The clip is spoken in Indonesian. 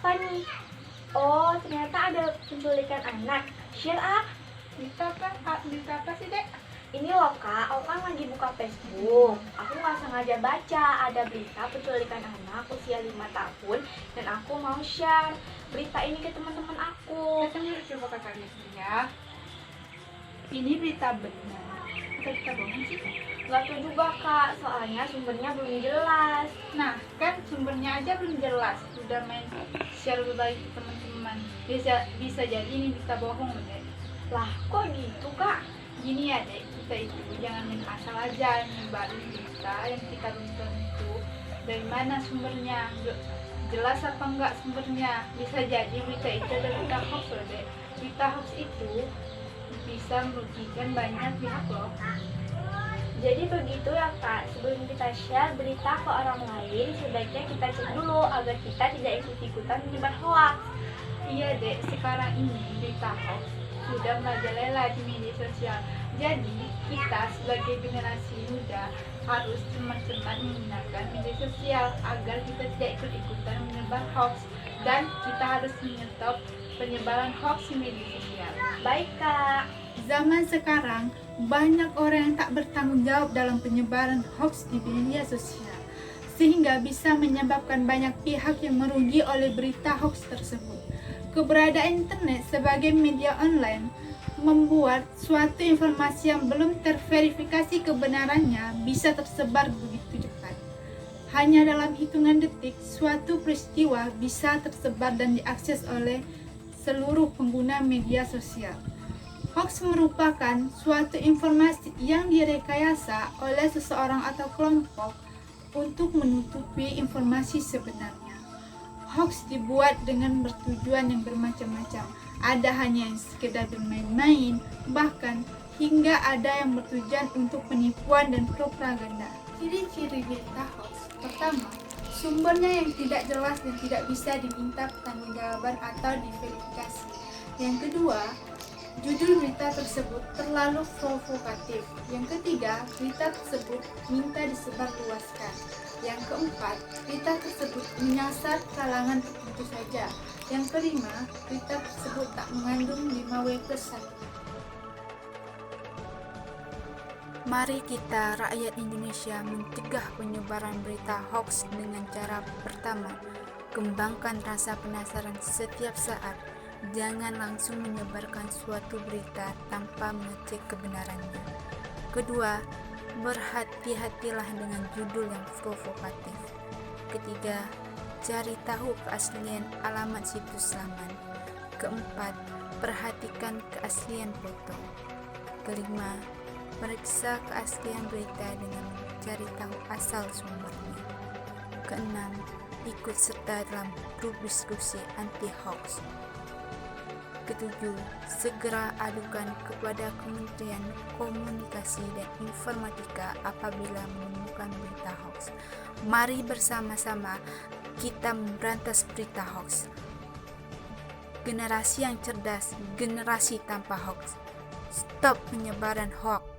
apa nih? Oh, ternyata ada penculikan anak. Share ah. Berita apa sih, Dek? Ini loh kak, aku kan lagi buka Facebook. Aku nggak sengaja baca ada berita penculikan anak usia 5 tahun dan aku mau share berita ini ke teman-teman aku. Tunggu, coba kakak lihat dulu ya. Ini berita benar atau berita bohong sih? Nggak tahu juga kak, soalnya sumbernya belum jelas. Nah, kan sumbernya aja belum jelas. Udah main share lagi ke teman-teman. Bisa jadi ini berita bohong, Dek. Lah, kok gitu kak? Gini ya, Dek, kita itu jangan main asal aja nyebarin berita yang kita belum tentu dari mana sumbernya, jelas apa enggak sumbernya. Bisa jadi berita itu adalah berita hoax loh, Dek. Berita hoax itu bisa merugikan banyak pihak loh. Jadi begitu ya kak, sebelum kita share berita ke orang lain, sebaiknya kita cek dulu agar kita tidak ikut-ikutan menyebar hoax. Iya, Dek, sekarang ini berita hoax sudah merajalela di media sosial. Jadi kita sebagai generasi muda harus cermat-cermat menggunakan media sosial agar kita tidak ikut-ikutan menyebar hoax, dan kita harus menyetop penyebaran hoax di media sosial. Baik kak. Zaman sekarang banyak orang yang tak bertanggung jawab dalam penyebaran hoax di media sosial, sehingga bisa menyebabkan banyak pihak yang merugi oleh berita hoax tersebut. Keberadaan internet sebagai media online membuat suatu informasi yang belum terverifikasi kebenarannya bisa tersebar begitu cepat. Hanya dalam hitungan detik, suatu peristiwa bisa tersebar dan diakses oleh seluruh pengguna media sosial. Hoax merupakan suatu informasi yang direkayasa oleh seseorang atau kelompok untuk menutupi informasi sebenarnya. Hoax dibuat dengan bertujuan yang bermacam-macam. Ada hanya yang sekedar bermain-main, bahkan hingga ada yang bertujuan untuk penipuan dan propaganda. Ciri-ciri berita hoax: pertama, sumbernya yang tidak jelas dan tidak bisa diminta pertanggungjawaban atau diverifikasi. Yang kedua, judul berita tersebut terlalu provokatif. Yang ketiga, berita tersebut minta disebarluaskan. Yang keempat, berita tersebut menyasar kalangan tertentu saja. Yang kelima, berita tersebut tak mengandung 5W+1. Mari kita rakyat Indonesia mencegah penyebaran berita hoax dengan cara pertama, kembangkan rasa penasaran setiap saat. Jangan langsung menyebarkan suatu berita tanpa mengecek kebenarannya. Kedua, berhati-hatilah dengan judul yang provokatif. Ketiga, cari tahu keaslian alamat situs laman. Keempat, perhatikan keaslian foto. Kelima, periksa keaslian berita dengan mencari tahu asal sumbernya. Keenam, ikut serta dalam grup diskusi anti hoax. Ketujuh, segera adukan kepada Kementerian Komunikasi dan Informatika apabila menemukan berita hoax. Mari bersama-sama kita memberantas berita hoax. Generasi yang cerdas, generasi tanpa hoax. Stop penyebaran hoax.